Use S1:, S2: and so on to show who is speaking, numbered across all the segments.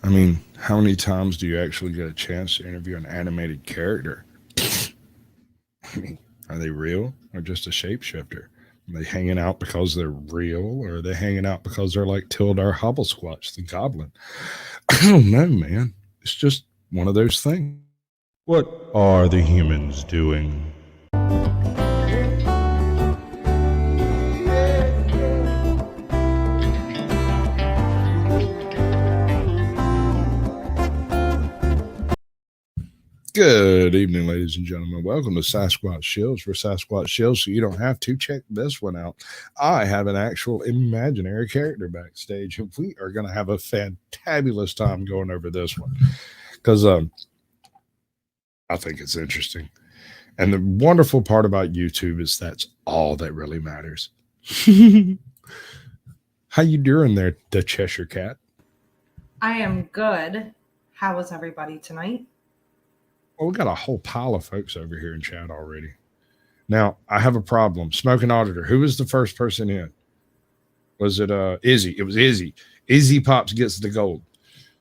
S1: I mean, how many times do you actually get a chance to interview an animated character? I mean, are they real or just a shapeshifter? Are they hanging out because they're real, or are they hanging out because they're like Tildar Hobblesquatch, the goblin? I don't know, man. It's just one of those things. What are the humans doing? Good evening, ladies and gentlemen. Welcome to Sasquatch Shills for Sasquatch Shills, so you don't have to check this one out. I have an actual imaginary character backstage, and we are going to have a fantabulous time going over this one because I think it's interesting. And the wonderful part about YouTube is that's all that really matters. How you doing there, the Cheshire Cat?
S2: I am good. How was everybody tonight?
S1: Well, we got a whole pile of folks over here in chat already. Now, I have a problem. Smoking Auditor, who was the first person in? Was it Izzy? It was Izzy. Izzy Pops gets the gold.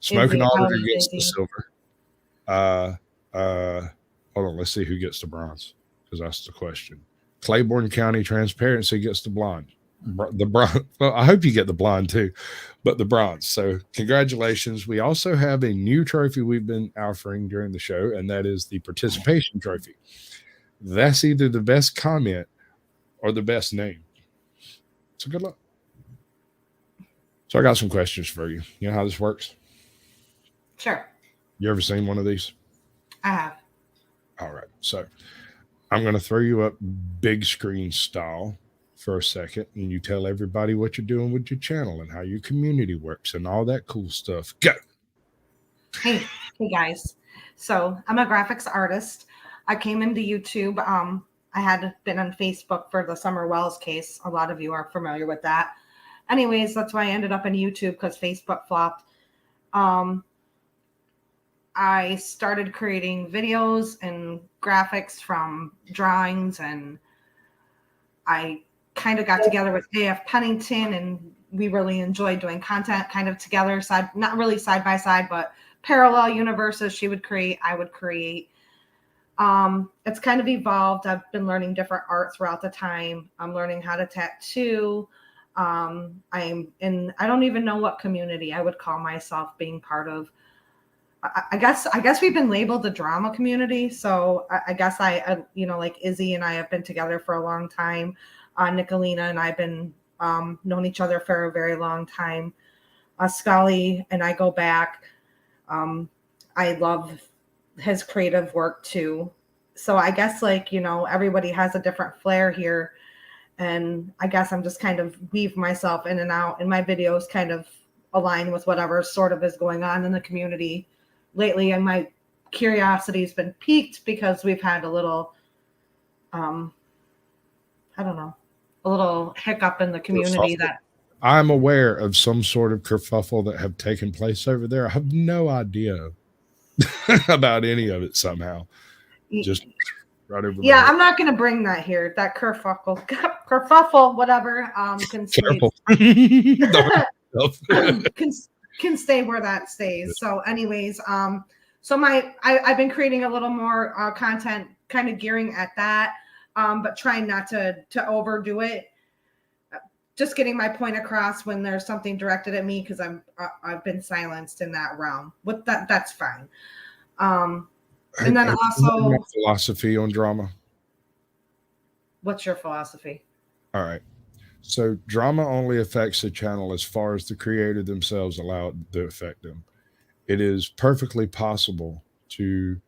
S1: Smoking
S2: Izzy,
S1: Auditor
S2: howdy,
S1: gets the
S2: Izzy.
S1: silver. Uh Hold on, let's see who gets the bronze, because that's the question. Claiborne County Transparency gets the blonde. The bronze. Well, I hope you get the blonde too, but the bronze. So congratulations. We also have a new trophy we've been offering during the show, and that is the participation trophy. That's either the best comment or the best name. So good luck. So I got some questions for you. You know how this works?
S2: Sure,
S1: You ever seen one of these?
S2: I have.
S1: All right. So I'm going to throw you up big screen style for a second, and you tell everybody what you're doing with your channel and how your community works and all that cool stuff. Go.
S2: Hey guys. So I'm a graphics artist. I came into YouTube. I had been on Facebook for the Summer Wells case. A lot of you are familiar with that. Anyways, that's why I ended up in YouTube because Facebook flopped. Um, I started creating videos and graphics from drawings, and I kind of got together with AF Pennington, and we really enjoyed doing content kind of together, not really side by side, but parallel universes. She would create, I would create. It's kind of evolved. I've been learning different art throughout the time. I'm learning how to tattoo. I'm in, I don't even know what community I would call myself being part of. I guess we've been labeled the drama community. So I guess like Izzy and I have been together for a long time. Nicolina and I've been known each other for a very long time. Scully and I go back. I love his creative work too. So I guess everybody has a different flair here. And I guess I'm just kind of weave myself in and out, and my videos kind of align with whatever sort of is going on in the community lately. And my curiosity has been piqued because we've had a little, I don't know, a little hiccup in the community that
S1: I'm aware of some sort of kerfuffle that have taken place over there. I have no idea about any of it somehow. Just right over my head.
S2: I'm not going to bring that here. That kerfuffle, whatever, can stay.
S1: Careful.
S2: can stay where that stays. So anyways, so I've been creating a little more content kind of gearing at that, but trying not to overdo it. Just getting my point across when there's something directed at me, because I've been silenced in that realm. With that's fine. And then also,
S1: philosophy on drama.
S2: What's your philosophy?
S1: All right. So drama only affects the channel as far as the creator themselves allow it to affect them. It is perfectly possible to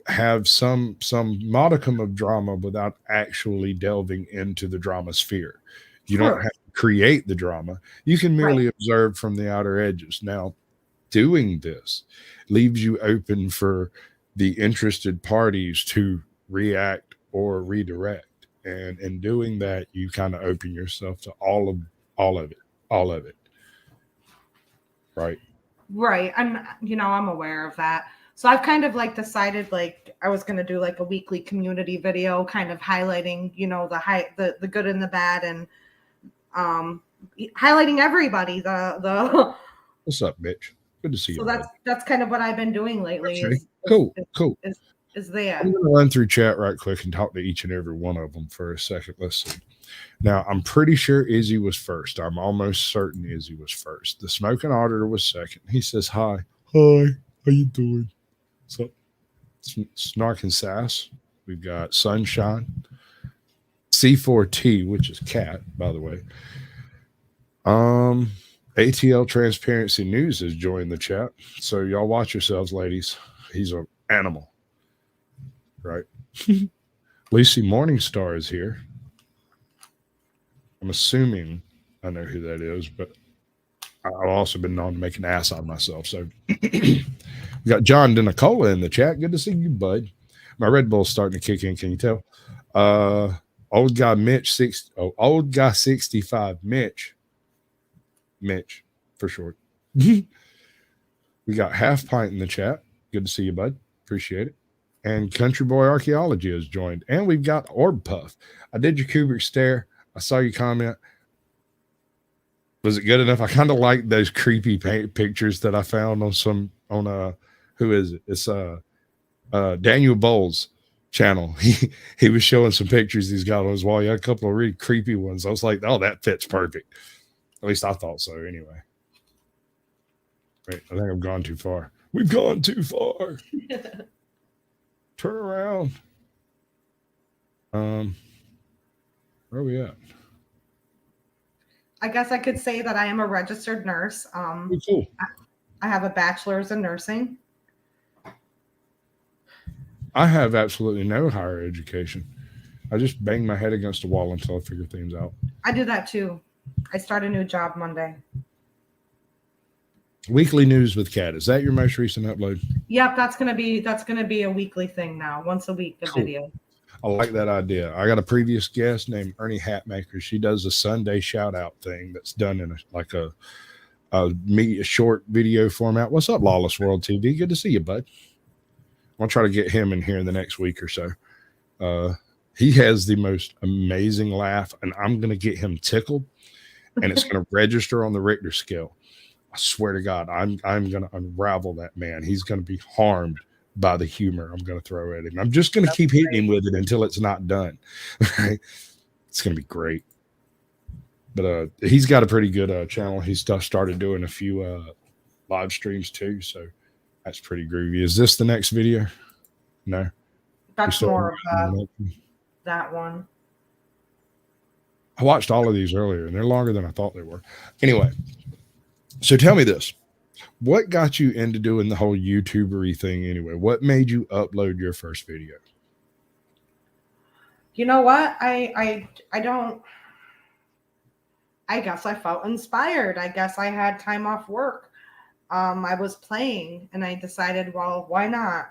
S1: have some modicum of drama without actually delving into the drama sphere. You don't have to create the drama. You can merely observe from the outer edges. Now, doing this leaves you open for the interested parties to react or redirect. And in doing that, you kind of open yourself to all of it. Right.
S2: Right. And, I'm aware of that. So I've kind of decided I was going to do a weekly community video kind of highlighting, the good and the bad, and highlighting everybody, the
S1: What's up, bitch? Good to see
S2: So
S1: you, bud.
S2: that's kind of what I've been doing lately.
S1: Okay. Cool.
S2: Is
S1: I'm
S2: that
S1: going to run through chat right quick and talk to each and every one of them for a second. Let's see. Now, I'm pretty sure Izzy was first. I'm almost certain Izzy was first. The Smoking Auditor was second. He says, hi. Hi. How you doing? So, Snark and Sass. We've got Sunshine. C4T, which is cat, by the way. Um, ATL Transparency News has joined the chat. So y'all watch yourselves, ladies. He's an animal, right? Lucy Morningstar is here. I'm assuming I know who that is, but I've also been known to make an ass out of myself. So we got John DeNicola in the chat. Good to see you, bud. My Red Bull's starting to kick in. Can you tell? Old guy Mitch old guy 65 Mitch for short. We got Half Pint in the chat. Good to see you, bud. Appreciate it. And Country Boy Archaeology has joined. And we've got Orb Puff. I did your Kubrick stare. I saw your comment. Was it good enough? I kind of like those creepy pictures that I found on who is it? It's Daniel Bowles channel. He was showing some pictures he's got on his wall. He had a couple of really creepy ones. I was like, oh, that fits perfect. At least I thought so anyway. Wait, I think I've gone too far. We've gone too far. Turn around. Where are we at?
S2: I guess I could say that I am a registered nurse.
S1: Cool.
S2: I have a bachelor's in nursing.
S1: I have absolutely no higher education. I just bang my head against the wall until I figure things out.
S2: I do that too. I start a new job Monday.
S1: Weekly news with Kat. Is that your most recent upload?
S2: Yep, that's gonna be a weekly thing now. Once a week, the video.
S1: I like that idea. I got a previous guest named Ernie Hatmaker. She does a Sunday shout out thing that's done in a short video format. What's up, Lawless World TV? Good to see you, bud. I'll try to get him in here in the next week or so. He has the most amazing laugh, and I'm going to get him tickled, and it's going to register on the Richter scale. I swear to God, I'm going to unravel that man. He's going to be harmed by the humor I'm going to throw at him. I'm just going to keep hitting him with it until it's not done. Right? It's going to be great. But he's got a pretty good channel. He's started doing a few live streams too, so that's pretty groovy. Is this the next video? No.
S2: That's more of that one.
S1: I watched all of these earlier, and they're longer than I thought they were. Anyway, so tell me this. What got you into doing the whole YouTubery thing anyway? What made you upload your first video?
S2: You know what? I guess I felt inspired. I guess I had time off work. I was playing and I decided, well, why not?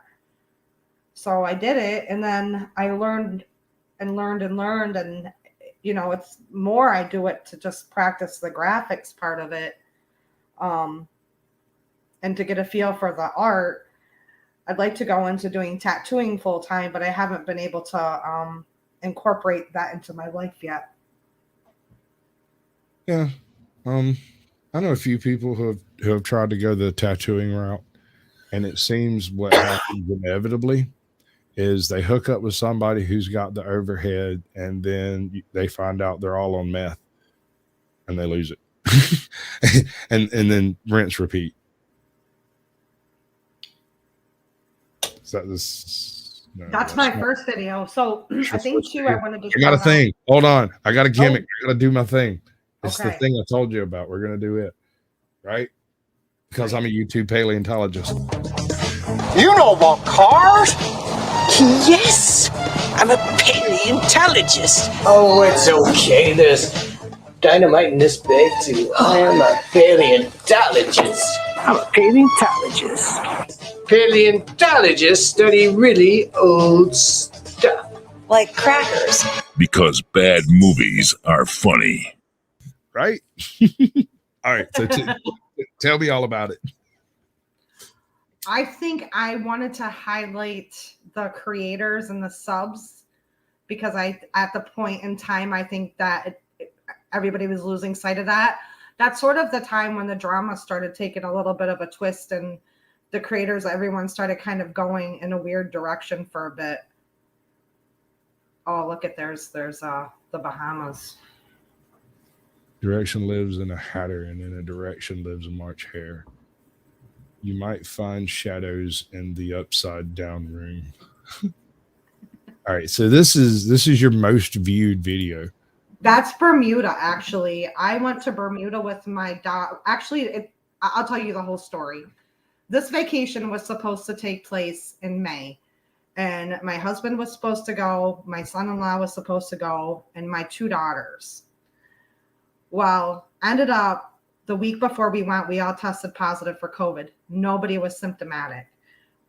S2: So I did it, and then I learned and learned and learned, and it's more I do it to just practice the graphics part of it. And to get a feel for the art. I'd like to go into doing tattooing full time, but I haven't been able to incorporate that into my life yet.
S1: Yeah. I know a few people who have tried to go the tattooing route, and it seems what happens inevitably is they hook up with somebody who's got the overhead, and then they find out they're all on meth and they lose it. and then rinse repeat.
S2: That's my first video. So I think too, I wanted to.
S1: I got a thing. Hold on. I got a gimmick. I got to do my thing. It's the thing I told you about. We're going to do it. Right? Because I'm a YouTube paleontologist.
S3: You know about cars? Yes. I'm a paleontologist. Oh, it's okay. There's dynamite in this bag, too. I am a paleontologist. I'm a paleontologist. Paleontologists study really old stuff.
S4: Like crackers.
S5: Because bad movies are funny.
S1: Right? All right. So tell me all about it.
S2: I think I wanted to highlight the creators and the subs because at the point in time, I think that everybody was losing sight of that. that's sort of the time when the drama started taking a little bit of a twist, and the creators, everyone started kind of going in a weird direction for a bit. Oh, look at there's the Bahamas.
S1: Direction lives in a hatter, and in a direction lives a March hare. You might find shadows in the upside down room. All right, so this is your most viewed video.
S2: That's Bermuda, actually. I went to Bermuda with my dog. Actually, I'll tell you the whole story. This vacation was supposed to take place in May, and my husband was supposed to go, my son-in-law was supposed to go, and my 2 daughters. Well, ended up the week before we went, we all tested positive for COVID. Nobody was symptomatic.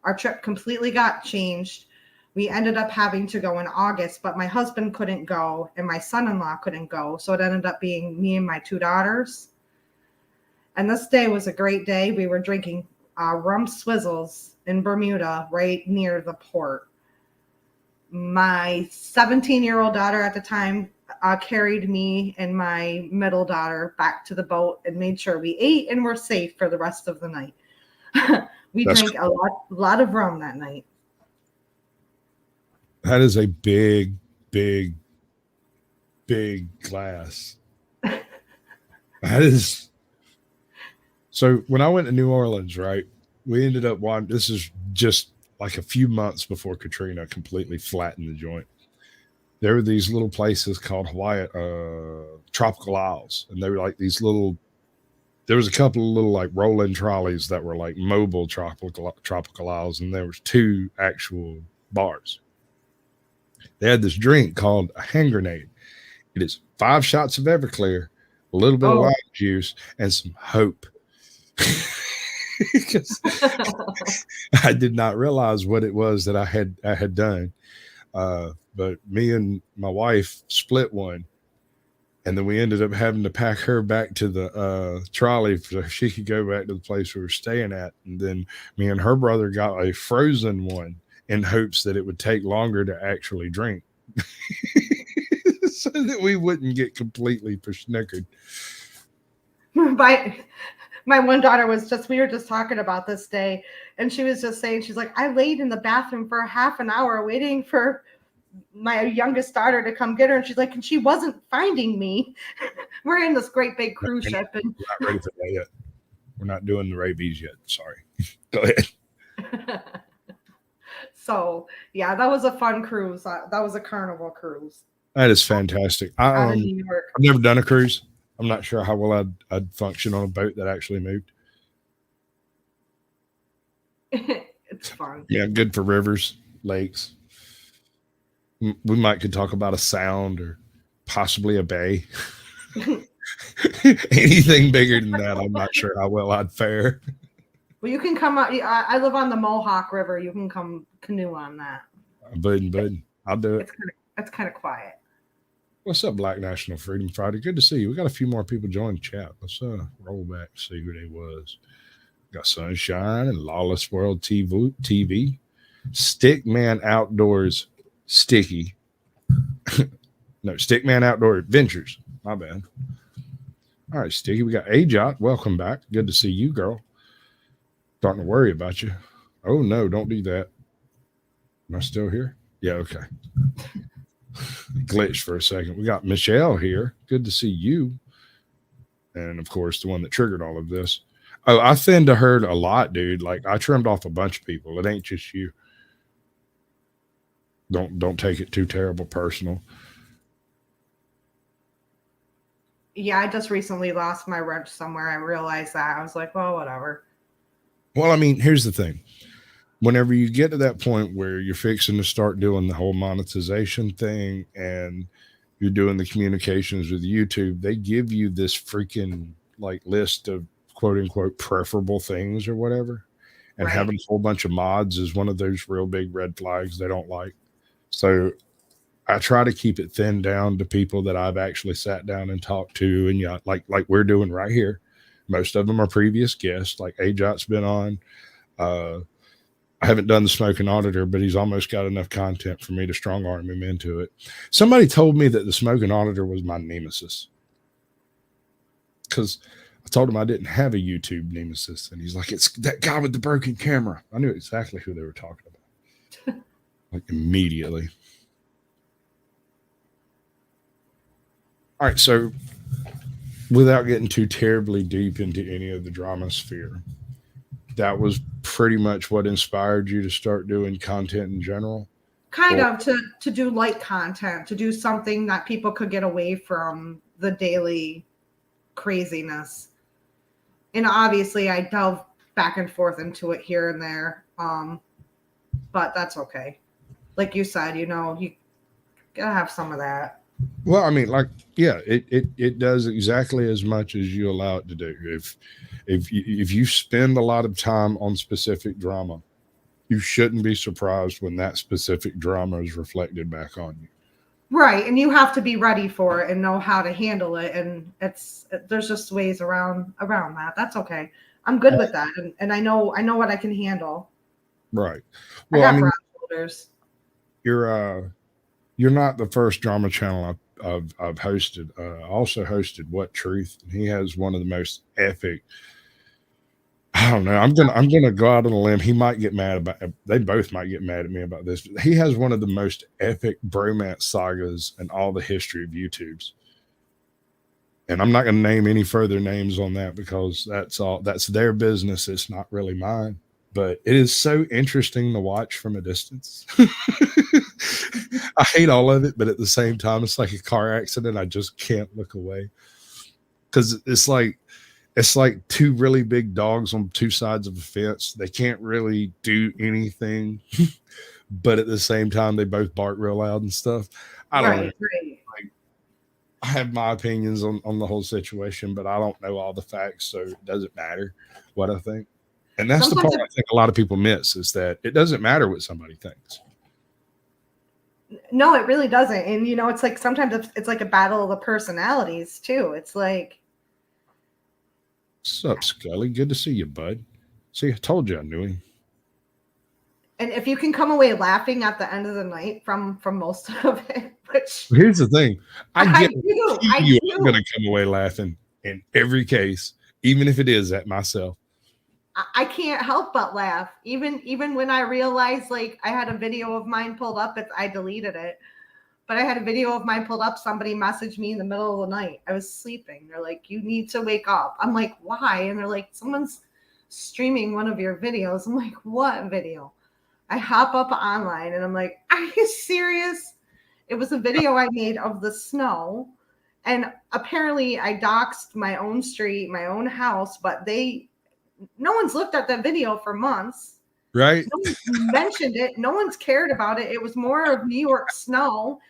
S2: Our trip completely got changed. We ended up having to go in August, but my husband couldn't go and my son-in-law couldn't go. So it ended up being me and my 2 daughters. And this day was a great day. We were drinking rum swizzles in Bermuda right near the port. My 17-year-old daughter at the time carried me and my middle daughter back to the boat and made sure we ate and were safe for the rest of the night. We drank a lot of rum that night.
S1: That is a big glass. That is. So when I went to New Orleans, right, we ended up watching. This is just like a few months before Katrina completely flattened the joint. There were these little places called Hawaii tropical isles, and they were like these little. There was a couple of little like rolling trolleys that were like mobile tropical isles, and there was 2 actual bars. They had this drink called a hand grenade. It is 5 shots of Everclear, a little bit of lime juice, and some hope. Because I did not realize what it was that I had done. But me and my wife split one, and then we ended up having to pack her back to the trolley so she could go back to the place we were staying at. And then me and her brother got a frozen one in hopes that it would take longer to actually drink so that we wouldn't get completely snickered.
S2: My one daughter we were just talking about this day, and she was just saying, she's like, I laid in the bathroom for half an hour waiting for my youngest daughter to come get her. And she's like, and she wasn't finding me. We're in this great big cruise ship. And
S1: we're not ready for that yet. We're not doing the rabies yet. Sorry. Go ahead.
S2: So, yeah, that was a fun cruise. That was a Carnival cruise.
S1: That is fantastic.
S2: Out of New York.
S1: I've never done a cruise. I'm not sure how well I'd function on a boat that actually moved.
S2: It's fun.
S1: Yeah, good for rivers, lakes. We might could talk about a sound or possibly a bay. Anything bigger than that, I'm not sure how well I'd fare.
S2: Well, you can come out. I live on the Mohawk River. You can come canoe on that.
S1: Bud. I'll do it.
S2: It's kind of quiet.
S1: What's up, Black National Freedom Friday? Good to see you. We got a few more people join the chat. Let's roll back and see who they was. Got Sunshine and Lawless World TV. Stickman Outdoors Sticky. No, Stickman Outdoor Adventures. My bad. All right, Sticky. We got Ajot. Welcome back. Good to see you, girl. Starting to worry about you. Oh, no, don't do that. Am I still here? Yeah, okay. Glitched for a second. We got Michelle here. Good to see you. And, of course, the one that triggered all of this. Oh, I thinned the herd a lot, dude. Like, I trimmed off a bunch of people. It ain't just you. Don't take it too terrible personal.
S2: Yeah, I just recently lost my wrench somewhere. I realized that. I was like, well, whatever.
S1: Well, I mean, here's the thing. Whenever you get to that point where you're fixing to start doing the whole monetization thing and you're doing the communications with YouTube, they give you this freaking like list of quote unquote preferable things or whatever. And
S2: Right.
S1: having a whole bunch of mods is one of those real big red flags they don't like. So I try to keep it thinned down to people that I've actually sat down and talked to, and yeah, like we're doing right here. Most of them are previous guests, like Ajot's been on. I haven't done the Smoking Auditor, but he's almost got enough content for me to strong arm him into it. Somebody told me that the Smoking Auditor was my nemesis. because I told him I didn't have a YouTube nemesis, and he's like, "It's that guy with the broken camera." I knew exactly who they were talking about, like immediately. All right, so without getting too terribly deep into any of the drama sphere, that was pretty much what inspired you to start doing content in general.
S2: Kind
S1: Or
S2: of to do light content, to do something that people could get away from the daily craziness. And obviously I delve back and forth into it here and there. But that's okay. Like you said, you gotta have some of that.
S1: well, I mean, like, yeah, it does exactly as much as you allow it to do. If you spend a lot of time on specific drama, you shouldn't be surprised when that specific drama is reflected back on you.
S2: Right. And you have to be ready for it and know how to handle it. And there's just ways around that. That's okay. I'm good with that. And I know what I can handle.
S1: Right.
S2: I
S1: Well, I
S2: got
S1: mean,
S2: broad shoulders.
S1: you're not the first drama channel I've hosted. I also hosted What Truth, and he has one of the most epic. I don't know. I'm gonna go out on a limb. He might get mad about. They both might get mad at me about this. But he has one of the most epic bromance sagas in all the history of YouTube's. And I'm not going to name any further names on that because that's their business. It's not really mine. But it is so interesting to watch from a distance. I hate all of it, but at the same time, it's like a car accident. I just can't look away because it's like two really big dogs on two sides of a fence. They can't really do anything, but at the same time, they both bark real loud and stuff. I don't know.
S2: Right.
S1: I have my opinions on the whole situation, but I don't know all the facts, so it doesn't matter what I think. And that's
S2: Sometimes
S1: the part I think a lot of people miss is that it doesn't matter what somebody thinks.
S2: No, it really doesn't. And it's like sometimes it's like a battle of the personalities too. It's like,
S1: What's up, Scully? Good to see you, bud. See, I told you I knew him.
S2: and if you can come away laughing at the end of the night from most of it, which
S1: Here's the thing. I
S2: I
S1: you
S2: do.
S1: I'm going to come away laughing in every case, even if it is at myself.
S2: I can't help but laugh. Even when I realized, like, I had a video of mine pulled up, I deleted it. But I had a video of mine pulled up. Somebody messaged me in the middle of the night. I was sleeping. They're like, "You need to wake up." I'm like, "Why?" And they're like, "Someone's streaming one of your videos." I'm like, "What video?" I hop up online and I'm like, "Are you serious?" It was a video I made of the snow. And apparently I doxed my own street, my own house, but no one's looked at that video for months.
S1: Right?
S2: No one's mentioned it. No one's cared about it. It was more of New York snow.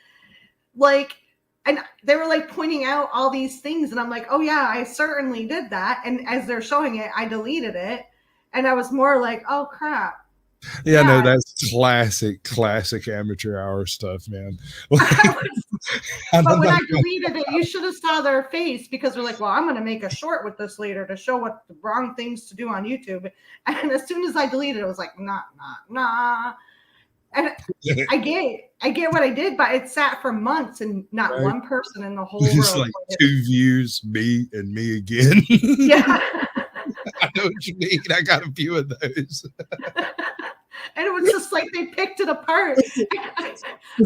S2: Like, and they were like pointing out all these things. And I'm like, oh yeah, I certainly did that. And as they're showing it, I deleted it. And I was more like, oh crap.
S1: Yeah, no, that's classic amateur hour stuff, man.
S2: But when I deleted it, you should have saw their face because they're like, well, I'm going to make a short with this later to show what the wrong things to do on YouTube. And as soon as I deleted it, I was like, nah. And I get what I did, but it sat for months and not one person in the whole world.
S1: Just like 2 views, me and me again.
S2: Yeah.
S1: I know what you mean. I got a few of those.
S2: And it was just like they picked it apart.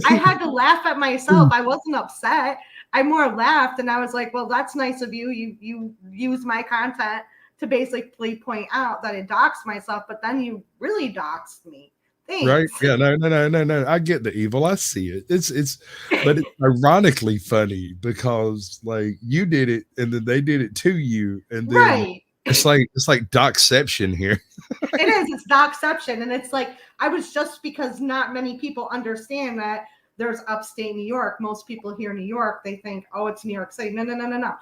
S2: I had to laugh at myself. I wasn't upset. I more laughed and I was like, well, that's nice of you. You use my content to basically point out that I doxed myself, but then you really doxed me. Thanks.
S1: Right? Yeah, no. I get the evil. I see it. But it's ironically funny because like you did it and then they did it to you. And then
S2: right.
S1: It's like docception here.
S2: It is. It's docception. And it's like, I was just because not many people understand that there's upstate New York. Most people here in New York, they think, oh, it's New York City. No.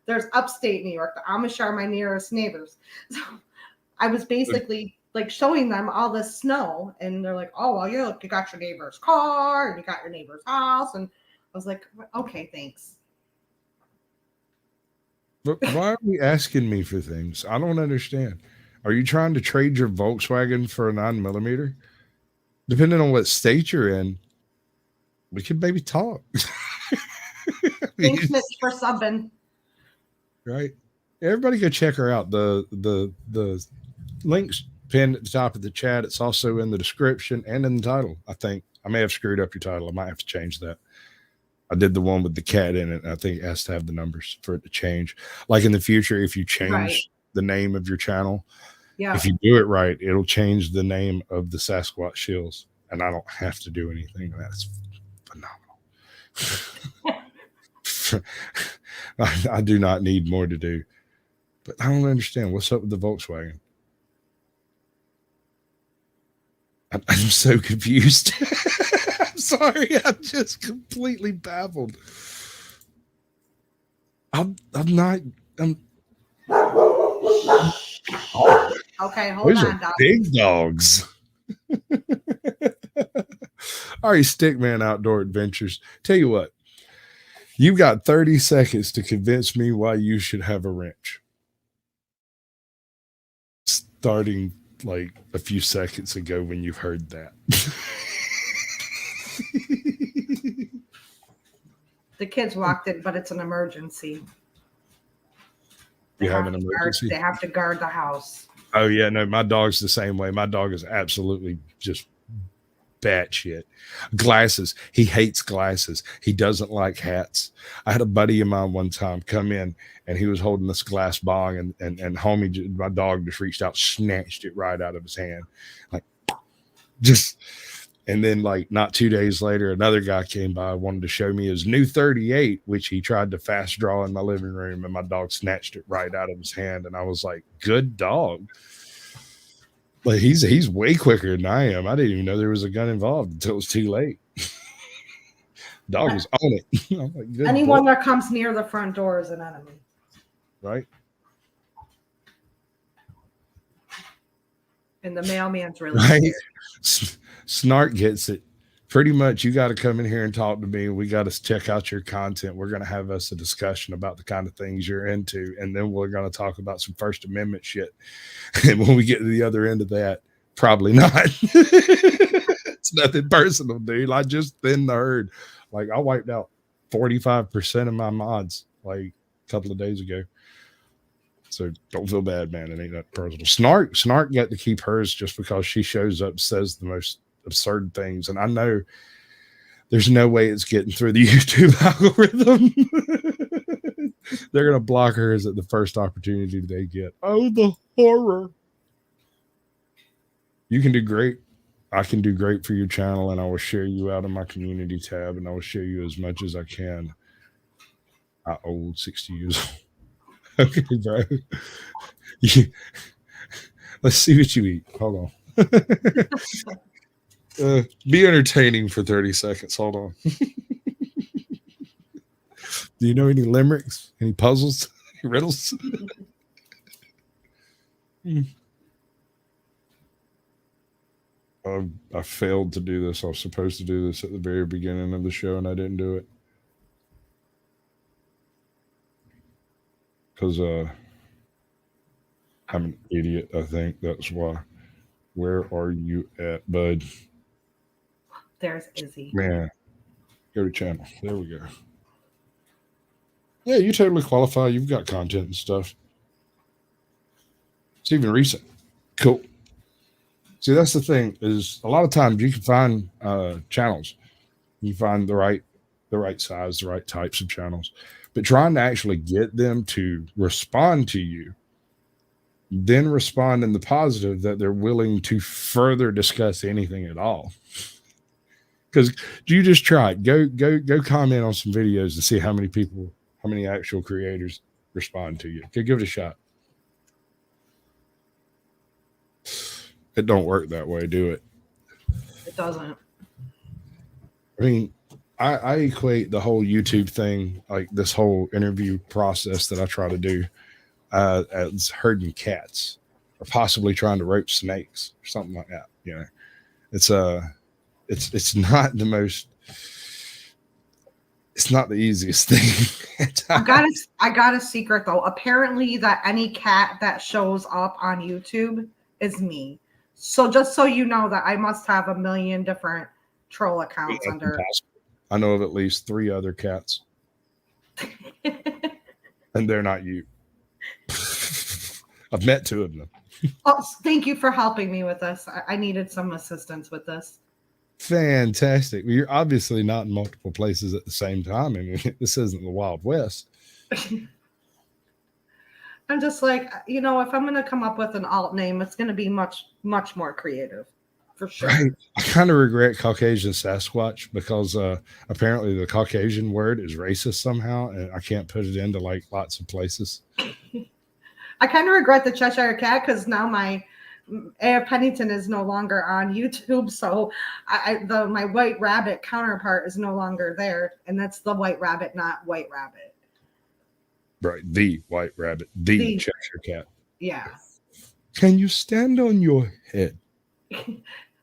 S2: There's upstate New York. The Amish are my nearest neighbors. So I was basically like showing them all the snow. And they're like, oh, well, you got your neighbor's car and you got your neighbor's house. And I was like, okay, thanks.
S1: But why are we asking me for things? I don't understand. Are you trying to trade your Volkswagen for a 9mm? Depending on what state you're in, we can maybe talk.
S2: Thanks, Mitch, for subbing.
S1: Right? Everybody go check her out. The links pinned at the top of the chat. It's also in the description and in the title. I think I may have screwed up your title. I might have to change that. I did the one with the cat in it. And I think it has to have the numbers for it to change. Like in the future, if you change the name of your channel, if you do it right, it'll change the name of the Sasquatch Shills, and I don't have to do anything. That's phenomenal. I do not need more to do, but I don't understand what's up with the Volkswagen. I'm so confused. I'm sorry. I'm just completely baffled. I'm not.
S2: Okay, hold on, Doc.
S1: Big dogs. All right, Stickman Outdoor Adventures. Tell you what, you've got 30 seconds to convince me why you should have a wrench. Starting like a few seconds ago when you've heard that.
S2: The kids walked in, but it's an emergency.
S1: You have an emergency?
S2: They have to guard the house.
S1: Oh, yeah. No, my dog's the same way. My dog is absolutely just batshit. Glasses. He hates glasses. He doesn't like hats. I had a buddy of mine one time come in, and he was holding this glass bong, and homie, my dog, just reached out, snatched it right out of his hand. Like, just... And then, like, not 2 days later, another guy came by, wanted to show me his new 38, which he tried to fast draw in my living room, and my dog snatched it right out of his hand. And I was like, good dog. But he's way quicker than I am. I didn't even know there was a gun involved until it was too late. Dog was on it. I'm like, good
S2: Anyone
S1: boy.
S2: that comes near the front door is an enemy.
S1: Right?
S2: And the mailman's really
S1: scared. Snark gets it. Pretty much, you got to come in here and talk to me. We got to check out your content. We're going to have us a discussion about the kind of things you're into, and then we're going to talk about some First Amendment shit. And when we get to the other end of that, probably not. It's nothing personal, dude. I just thinned the herd. Like, I wiped out 45% of my mods like a couple of days ago. So don't feel bad, man. It ain't that personal. Snark got to keep hers just because she shows up, says the most absurd things, and I know there's no way it's getting through the YouTube algorithm. They're gonna block hers at the first opportunity they get. Oh, the horror. You can do great. I can do great for your channel, and I will share you out of my community tab, and I will share you as much as I can. I old 60 years old. Okay, bro. Let's see what you eat. Hold on. Be entertaining for 30 seconds. Hold on. Do you know any limericks? Any puzzles? Any riddles? I failed to do this. I was supposed to do this at the very beginning of the show, and I didn't do it. Because I'm an idiot, I think. That's why. Where are you at, bud?
S2: There's Izzy.
S1: Man, go to channel. There we go. Yeah, you totally qualify. You've got content and stuff. It's even recent. Cool. See, that's the thing, is a lot of times you can find channels. You find the right size, the right types of channels. But trying to actually get them to respond to you, then respond in the positive that they're willing to further discuss anything at all. Because you just try it. Go comment on some videos to see how many people, how many actual creators respond to you. Okay, give it a shot. It don't work that way, do it?
S2: It doesn't.
S1: I mean, I equate the whole YouTube thing, like this whole interview process that I try to do, as herding cats or possibly trying to rope snakes or something like that. You know, it's not the most, it's not the easiest thing.
S2: I got a secret though. Apparently that any cat that shows up on YouTube is me. So just so you know that I must have a million different troll accounts under.
S1: Impossible. I know of at least 3 other cats. And they're not you. I've met two of them.
S2: Oh, thank you for helping me with this. I needed some assistance with this.
S1: Fantastic. Well, you're obviously not in multiple places at the same time. I mean, this isn't the Wild West.
S2: I'm just like, if I'm going to come up with an alt name, it's going to be much, much more creative, for sure.
S1: Right. I kind of regret Caucasian Sasquatch because apparently the Caucasian word is racist somehow, and I can't put it into like lots of places.
S2: I kind of regret the Cheshire Cat because now my A.F. Pennington is no longer on YouTube, so my White Rabbit counterpart is no longer there, and that's the White Rabbit, not White Rabbit.
S1: Right. The White Rabbit, the Cheshire Cat.
S2: Yeah.
S1: Can you stand on your head?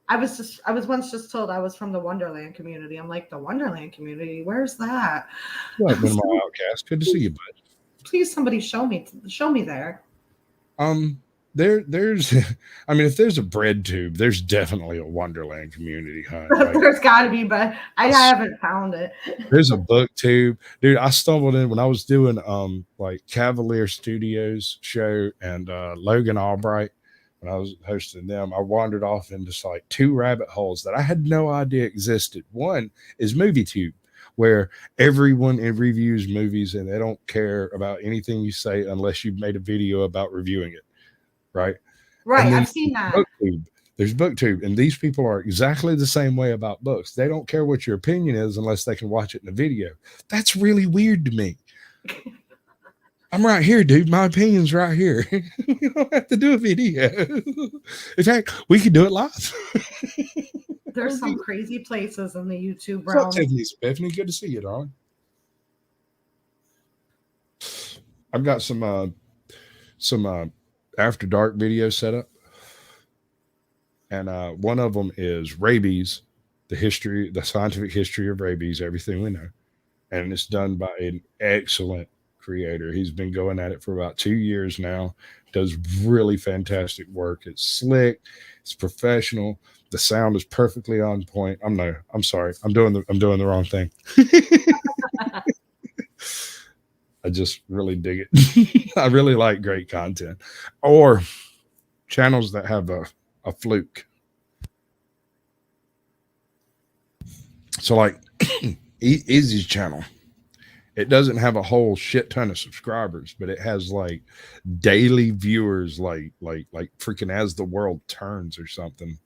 S2: I was once just told I was from the Wonderland community. I'm like, the Wonderland community? Where's that?
S1: Right, been my outcast. Good to see you, bud.
S2: Please, somebody show me there.
S1: There's I mean, if there's a bread tube, there's definitely a Wonderland community, huh? Like,
S2: there's got to be, but I haven't found it.
S1: There's a book tube, dude. I stumbled in when I was doing like Cavalier Studios show and Logan Albright. When I was hosting them, I wandered off into just like two rabbit holes that I had no idea existed. One is MovieTube, where everyone reviews movies and they don't care about anything you say unless you've made a video about reviewing it. Right.
S2: I've seen that.
S1: There's BookTube, and these people are exactly the same way about books. They don't care what your opinion is unless they can watch it in a video. That's really weird to me. I'm right here, dude. My opinion's right here. You don't have to do a video. In fact, we could do it live.
S2: There's some crazy places in the YouTube
S1: What's
S2: realm.
S1: up, Tiffany? Good to see you, darling. I've got some after dark videos set up, and one of them is rabies, the scientific history of rabies, everything we know, and it's done by an excellent creator. He's been going at it for about 2 years now. Does really fantastic work. It's slick, it's professional. The sound is perfectly on point. I'm sorry. I'm doing the wrong thing. I just really dig it. I really like great content or channels that have a fluke. So like Easy's channel, it doesn't have a whole shit ton of subscribers, but it has like daily viewers, like freaking As the World Turns or something.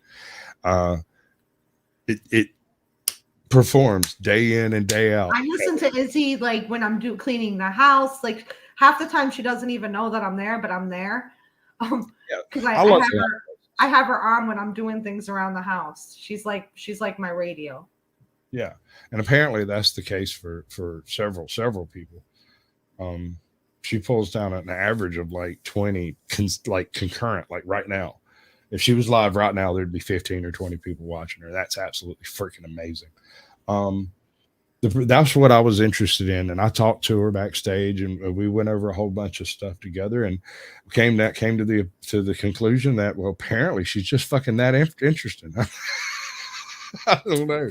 S1: It performs day in and day out.
S2: I listen to Izzy like when I'm cleaning the house. Like half the time she doesn't even know that I'm there, but I'm there. Because I have her on when I'm doing things around the house. She's like my radio.
S1: Yeah, and apparently that's the case for several people. She pulls down an average of like 20 concurrent, like right now. If she was live right now, there'd be 15 or 20 people watching her. That's absolutely freaking amazing. That's what I was interested in, and I talked to her backstage, and we went over a whole bunch of stuff together, and came to the conclusion that, well, apparently she's just fucking that interesting. I don't know.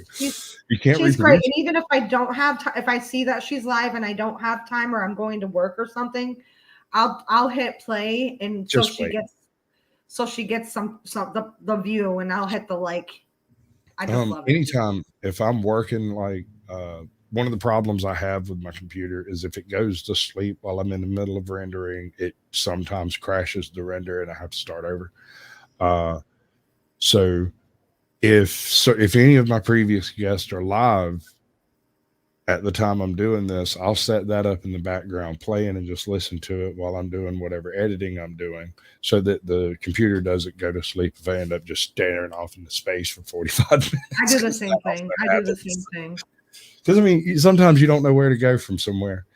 S1: You can't.
S2: She's great, and even if I don't have time, if I see that she's live and I don't have time, or I'm going to work or something, I'll hit play, and so she gets some the view, and I'll hit the like. I just love it.
S1: Anytime if I'm working, like one of the problems I have with my computer is if it goes to sleep while I'm in the middle of rendering, it sometimes crashes the render and I have to start over. So if any of my previous guests are live at the time I'm doing this, I'll set that up in the background playing and just listen to it while I'm doing whatever editing I'm doing, so that the computer doesn't go to sleep if I end up just staring off into space for 45 minutes.
S2: I do the same thing.
S1: Because I mean, sometimes you don't know where to go from somewhere.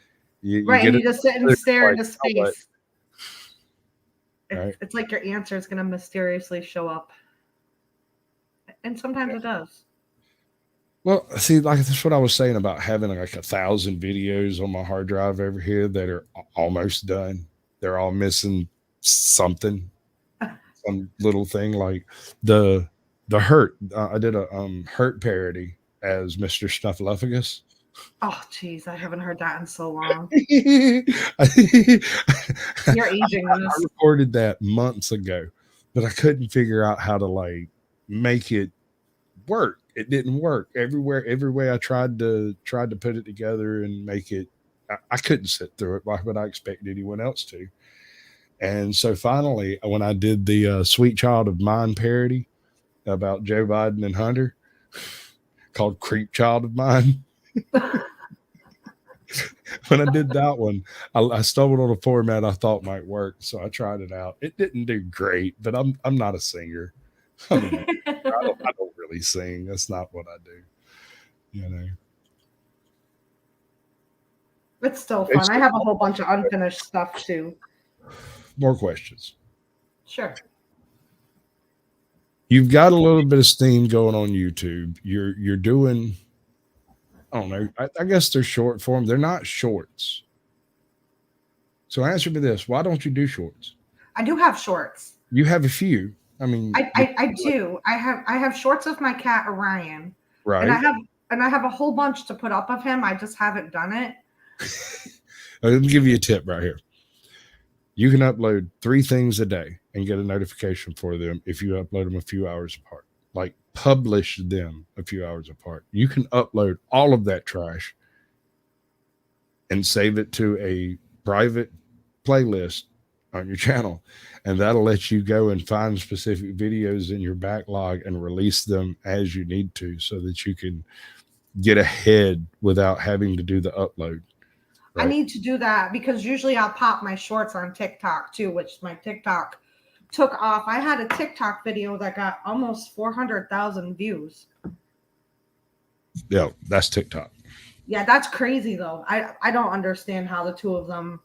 S1: You
S2: just sit and stare into space.
S1: Right.
S2: It's like your answer is going to mysteriously show up. And sometimes it does.
S1: Well, see, like that's what I was saying about having like 1,000 videos on my hard drive over here that are almost done. They're all missing something, some little thing, like the Hurt. I did a Hurt parody as Mr. Snuffleupagus.
S2: Oh, geez, I haven't heard that in so long.
S1: I
S2: You're aging us.
S1: recorded that months ago, but I couldn't figure out how to like make it work. It didn't work every way I tried to put it together and make it. I couldn't sit through it. Why would I expect anyone else to? And so finally, when I did the "Sweet Child of Mine" parody about Joe Biden and Hunter, called "Creep Child of Mine," when I did that one, I stumbled on a format I thought might work, so I tried it out. It didn't do great, but I'm not a singer. I'm an I don't really sing. That's not what I do. You know.
S2: It's still fun. I have a whole bunch of unfinished stuff too.
S1: More questions.
S2: Sure.
S1: You've got a little bit of steam going on YouTube. You're doing. I don't know. I guess they're short form. They're not shorts. So answer me this: why don't you do shorts?
S2: I do have shorts.
S1: You have a few. I mean,
S2: I do. I have shorts of my cat Orion.
S1: right?
S2: And I have a whole bunch to put up of him. I just haven't done it.
S1: Let me give you a tip right here. You can upload 3 things a day and get a notification for them if you upload them a few hours apart. Like publish them a few hours apart. You can upload all of that trash and save it to a private playlist on your channel, and that'll let you go and find specific videos in your backlog and release them as you need to, so that you can get ahead without having to do the upload.
S2: Right? I need to do that because usually I'll pop my shorts on TikTok too, which my TikTok took off. I had a TikTok video that got almost 400,000 views.
S1: Yeah, that's TikTok.
S2: Yeah, that's crazy though. I don't understand how the two of them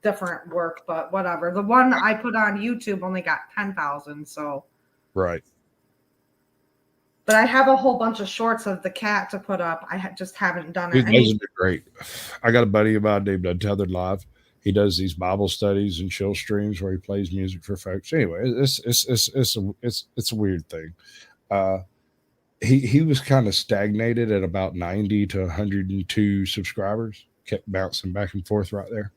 S2: different work, but whatever. The one I put on YouTube only got 10,000, so
S1: right.
S2: But I have a whole bunch of shorts of the cat to put up. I just haven't done it.
S1: Dude, those would be great. I got a buddy of mine named Untethered Live. He does these Bible studies and chill streams where he plays music for folks. Anyway, it's a weird thing. He was kind of stagnated at about 90 to 102 subscribers. Kept bouncing back and forth right there.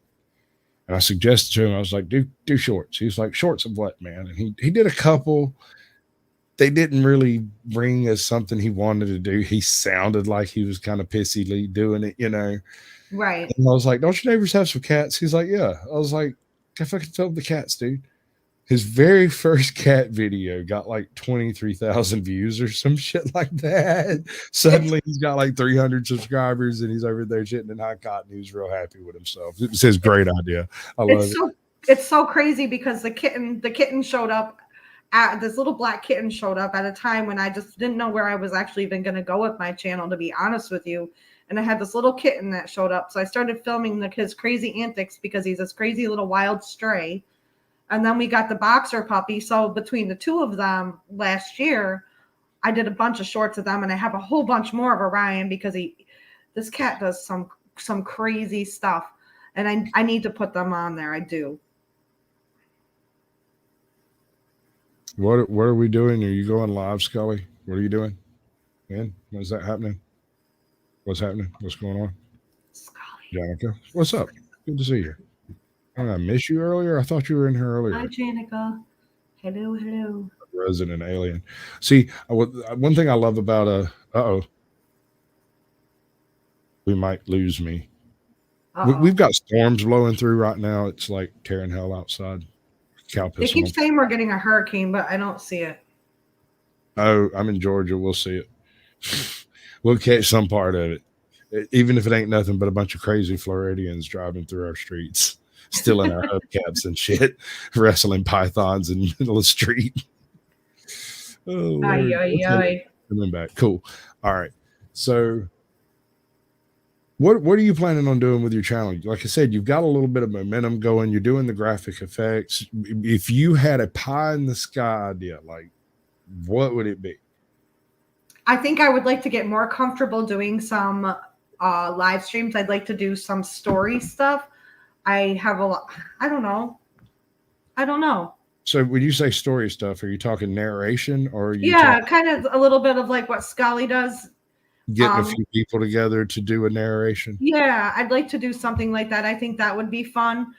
S1: And I suggested to him, I was like, do shorts. He's like, shorts of what, man? And he did a couple. They didn't really bring as something he wanted to do. He sounded like he was kind of pissily doing it, you know.
S2: Right.
S1: And I was like, don't your neighbors have some cats? He's like, yeah. I was like, I fucking film the cats, dude. His very first cat video got like 23,000 views or some shit like that. Suddenly he's got like 300 subscribers and he's over there shitting in hot cotton. He was real happy with himself. It was his great idea. I love it.
S2: It's so crazy because the kitten showed up. This little black kitten showed up at a time when I just didn't know where I was actually even going to go with my channel, to be honest with you. And I had this little kitten that showed up. So I started filming his crazy antics because he's this crazy little wild stray. And then we got the boxer puppy. So between the two of them last year, I did a bunch of shorts of them. And I have a whole bunch more of Orion because this cat does some crazy stuff. And I need to put them on there. I do.
S1: What are we doing? Are you going live, Scully? What are you doing? Man, when's that happening? What's happening? What's going on?
S2: Scully.
S1: Janica, what's up? Good to see you. I miss you earlier. I thought you were in here earlier.
S2: Hi, Janica. Hello.
S1: Resident alien. See, one thing I love about we might lose me. We've got storms blowing through right now. It's like tearing hell outside.
S2: They keep saying we're getting a hurricane, but I don't see it.
S1: Oh, I'm in Georgia. We'll see it. We'll catch some part of it, even if it ain't nothing but a bunch of crazy Floridians driving through our streets, stealing our hubcaps and shit, wrestling pythons in the middle of the street. Oh, coming back. Cool. All right. So what are you planning on doing with your channel? Like I said, you've got a little bit of momentum going. You're doing the graphic effects. If you had a pie in the sky idea, like what would it be?
S2: I think I would like to get more comfortable doing some live streams. I'd like to do some story stuff. I have a lot. I don't know.
S1: So when you say story stuff, are you talking narration or are you
S2: kind of a little bit of like what Scully does
S1: Getting a few people together to do a narration.
S2: Yeah, I'd like to do something like that. I think that would be fun.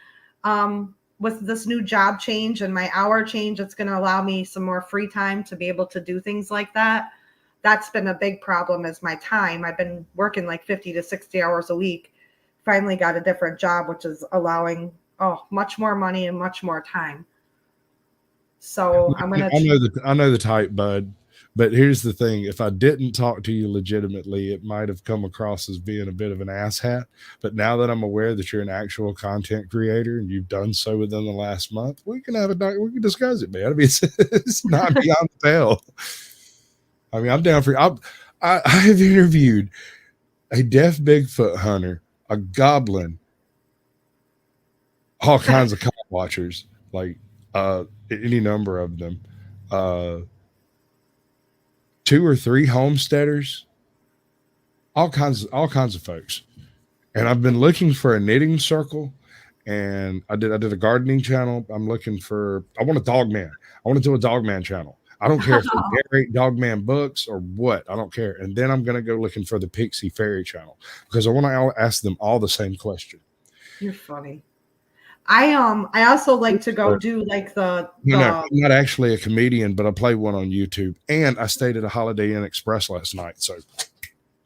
S2: With this new job change and my hour change, it's going to allow me some more free time to be able to do things like that. That's been a big problem, is my time. I've been working like 50 to 60 hours a week. Finally got a different job, which is allowing much more money and much more time. So I'm gonna.
S1: I know the type, bud. But here's the thing: if I didn't talk to you legitimately, it might have come across as being a bit of an asshat. But now that I'm aware that you're an actual content creator and you've done so within the last month, we can discuss it, man. I mean, it's not beyond the pale. I mean, I'm down for. I have interviewed a deaf Bigfoot hunter, a goblin, all kinds of cop watchers, like any number of them, 2 or 3 homesteaders, all kinds of folks. And I've been looking for a knitting circle, and I did a gardening channel. I want a dog man. I want to do a dog man channel. I don't care if they narrate dog man books or what. I don't care. And then I'm going to go looking for the Pixie Fairy channel because I want to ask them all the same question.
S2: You're funny. I also like to go do like
S1: No, I'm not actually a comedian, but I play one on YouTube, and I stayed at a Holiday Inn Express last night. So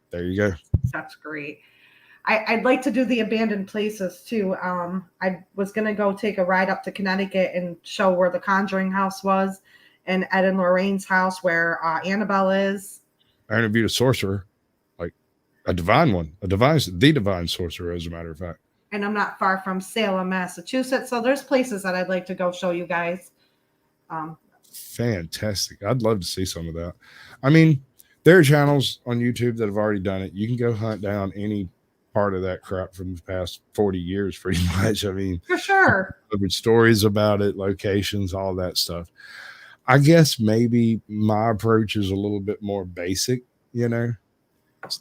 S1: there you go.
S2: That's great. I'd like to do the abandoned places too. I was gonna go take a ride up to Connecticut and show where the Conjuring house was, and Ed and Lorraine's house where Annabelle is.
S1: I interviewed a sorcerer, like a divine sorcerer, as a matter of fact.
S2: And I'm not far from Salem, Massachusetts. So there's places that I'd like to go show you guys.
S1: Fantastic. I'd love to see some of that. I mean, there are channels on YouTube that have already done it. You can go hunt down any part of that crap from the past 40 years, pretty much. I mean,
S2: for sure.
S1: Stories about it, locations, all that stuff. I guess maybe my approach is a little bit more basic, you know.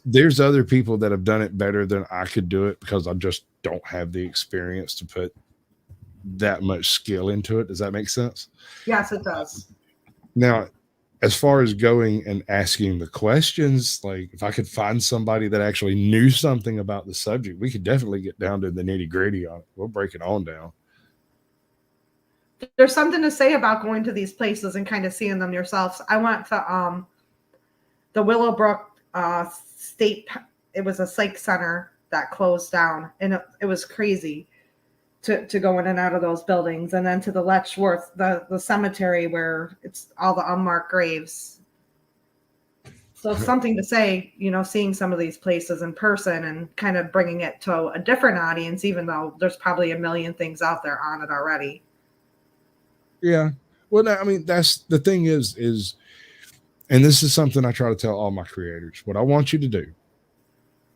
S1: There's other people that have done it better than I could do it because I just don't have the experience to put that much skill into it. Does that make sense?
S2: Yes, it does.
S1: Now, as far as going and asking the questions, like if I could find somebody that actually knew something about the subject, we could definitely get down to the nitty gritty on it. We'll break it on down.
S2: There's something to say about going to these places and kind of seeing them yourselves. I went to the Willowbrook State. It was a psych center that closed down, and it was crazy to go in and out of those buildings. And then to the Letchworth, the cemetery where it's all the unmarked graves. So something to say, you know, seeing some of these places in person and kind of bringing it to a different audience, even though there's probably a million things out there on it already.
S1: Yeah. Well, I mean, that's the thing is, and this is something I try to tell all my creators. What I want you to do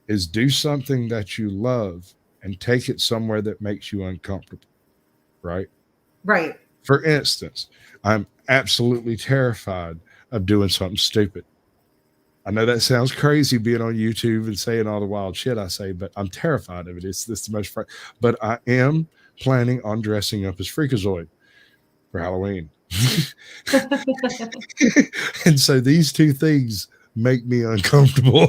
S1: is do something that you love and take it somewhere that makes you uncomfortable. Right?
S2: Right.
S1: For instance, I'm absolutely terrified of doing something stupid. I know that sounds crazy being on YouTube and saying all the wild shit I say, but I'm terrified of it. It's the most fun. But I am planning on dressing up as Freakazoid for Halloween. And so these two things make me uncomfortable.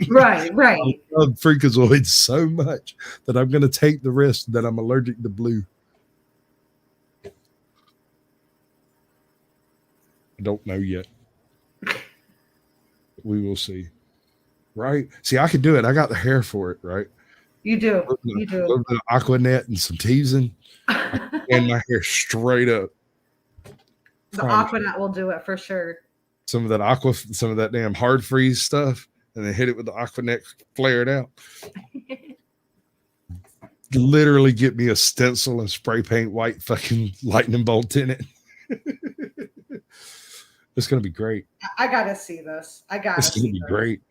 S2: Right.
S1: I love Freakazoid so much that I'm going to take the risk that I'm allergic to blue. I don't know yet. We will see. Right? See, I could do it. I got the hair for it, right?
S2: You do.
S1: A little bit of Aquanet and some teasing. And my hair straight up.
S2: The Aquanet will do it for sure.
S1: Some of that damn hard freeze stuff, and then hit it with the Aquanet, flare it out. Literally get me a stencil and spray paint white fucking lightning bolt in it. It's gonna be great.
S2: I gotta see this.
S1: It's gonna be great.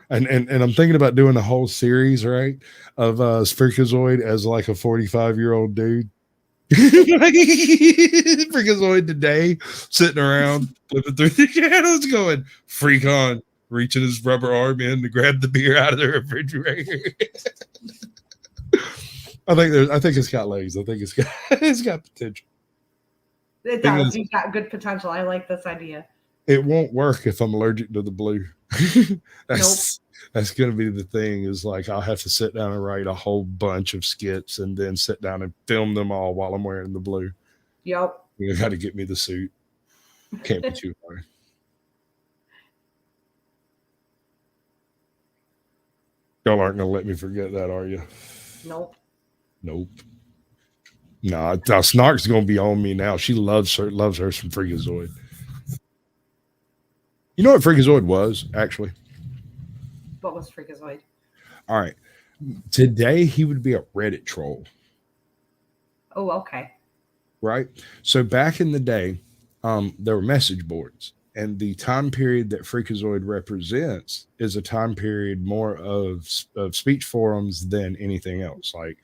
S1: And I'm thinking about doing a whole series, right, of Freakazoid as like a 45-year-old dude. Freakazoid today, sitting around flipping through the channels, going freak on, reaching his rubber arm in to grab the beer out of the refrigerator. I think it's got legs. I think it's got potential.
S2: It does. You've got good potential. I like this idea.
S1: it won't work if I'm allergic to the blue.
S2: Nope.
S1: That's going to be the thing. Is like I'll have to sit down and write a whole bunch of skits and then sit down and film them all while I'm wearing the blue.
S2: Yep.
S1: You got to get me the suit. Can't be too hard. Y'all aren't going to let me forget that, are you?
S2: Nope.
S1: Nope. No, Snark's going to be on me now. She loves her some Freakazoid. You know what Freakazoid was, actually?
S2: What was Freakazoid?
S1: All right. Today, he would be a Reddit troll.
S2: Oh, okay.
S1: Right? So back in the day, there were message boards. And the time period that Freakazoid represents is a time period more of speech forums than anything else. Like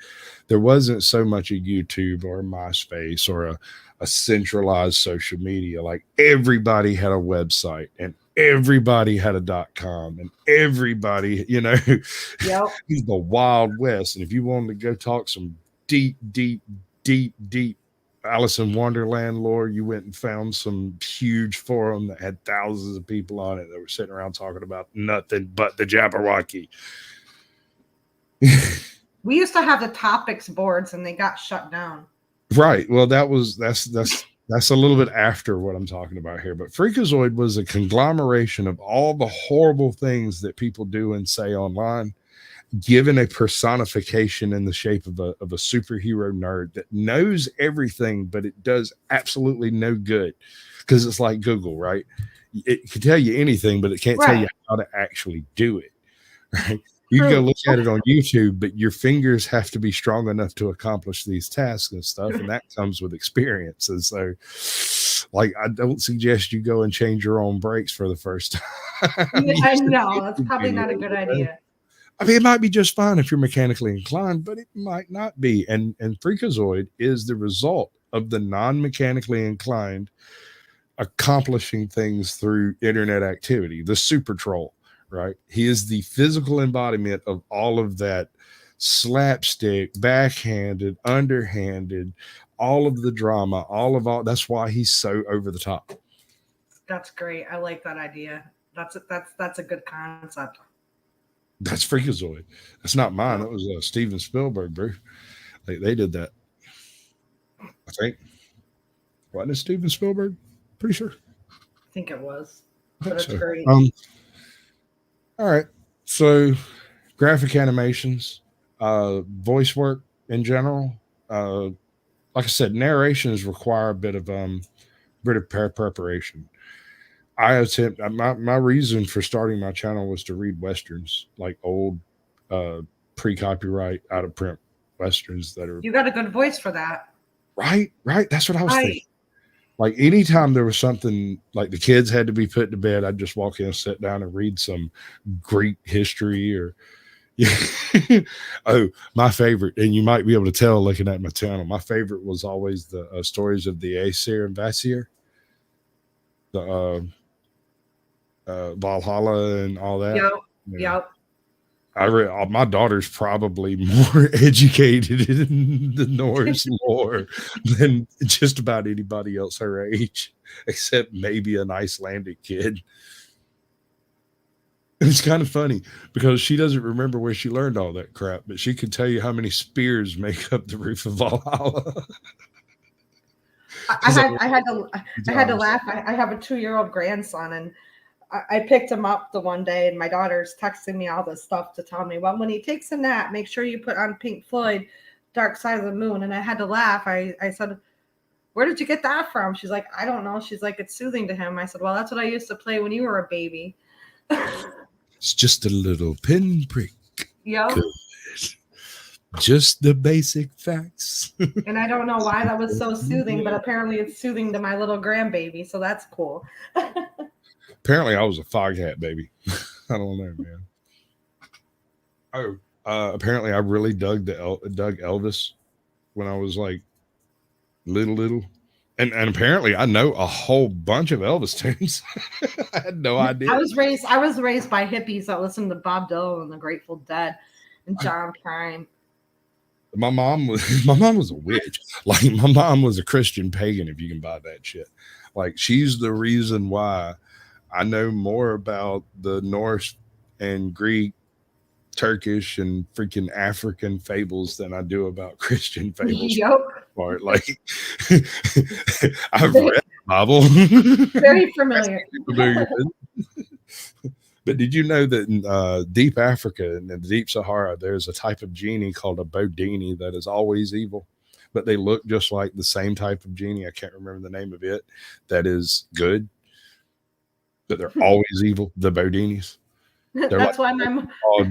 S1: there wasn't so much a YouTube or a MySpace or a centralized social media. Like everybody had a website and everybody had a .com and everybody,
S2: Yep.
S1: He's the Wild West. And if you wanted to go talk some deep Alice in Wonderland lore, you went and found some huge forum that had thousands of people on it that were sitting around talking about nothing but the Jabberwocky.
S2: We used to have the topics boards and they got shut down.
S1: Right. Well, that's a little bit after what I'm talking about here. But Freakazoid was a conglomeration of all the horrible things that people do and say online, given a personification in the shape of a superhero nerd that knows everything, but it does absolutely no good because it's like Google, right? It can tell you anything, but it can't tell you how to actually do it, right? You can go look at it on YouTube, but your fingers have to be strong enough to accomplish these tasks and stuff, and that comes with experience. And so, like, I don't suggest you go and change your own brakes for the first time.
S2: I know that's probably not a good idea.
S1: I mean, it might be just fine if you're mechanically inclined, but it might not be. And Freakazoid is the result of the non-mechanically inclined accomplishing things through internet activity, the super troll, right? He is the physical embodiment of all of that slapstick, backhanded, underhanded, all of the drama, all. That's why he's so over the top.
S2: That's great. I like that idea. That's a good concept.
S1: That's Freakazoid. That's not mine. That was Steven Spielberg, bro. They did that. I think. Wasn't it Steven Spielberg? Pretty sure.
S2: I think it was. But that's so great.
S1: All right. So graphic animations, voice work in general. Like I said, narrations require a bit of preparation. My reason for starting my channel was to read Westerns, like old pre-copyright out of print Westerns that are.
S2: You got a good voice for that.
S1: Right. That's what I was thinking. Like anytime there was something like the kids had to be put to bed, I'd just walk in and sit down and read some Greek history or oh, my favorite, and you might be able to tell looking at my channel, my favorite was always the stories of the Aesir and Vasir, the Valhalla and all that.
S2: Yep.
S1: My daughter's probably more educated in the Norse lore than just about anybody else her age, except maybe an Icelandic kid. It's kind of funny because she doesn't remember where she learned all that crap, but she can tell you how many spears make up the roof of Valhalla.
S2: I had to laugh. I have a 2-year-old grandson, and I picked him up the one day, and my daughter's texting me all this stuff to tell me, well, when he takes a nap, make sure you put on Pink Floyd, Dark Side of the Moon. And I had to laugh. I said, where did you get that from? She's like, I don't know. She's like, it's soothing to him. I said, well, that's what I used to play when you were a baby.
S1: It's just a little pinprick.
S2: Yep.
S1: Good. Just the basic facts.
S2: And I don't know why that was so soothing, but apparently it's soothing to my little grandbaby. So that's cool.
S1: Apparently I was a foghat baby. I don't know, man. Oh, apparently I really dug Elvis when I was like little. And apparently I know a whole bunch of Elvis tunes. I had no idea. I was
S2: raised by hippies that listened to Bob Dylan and the Grateful Dead and John Prine.
S1: My mom was a witch. Like my mom was a Christian pagan, if you can buy that shit. Like she's the reason why I know more about the Norse and Greek, Turkish, and freaking African fables than I do about Christian fables.
S2: Yep.
S1: Part like I've
S2: Very,
S1: read the Bible.
S2: very familiar.
S1: Familiar with. But did you know that in deep Africa and in the deep Sahara, there's a type of genie called a bodini that is always evil, but they look just like the same type of genie. I can't remember the name of it. That is good, but they're always evil. The bodinis. They're like
S2: That's why my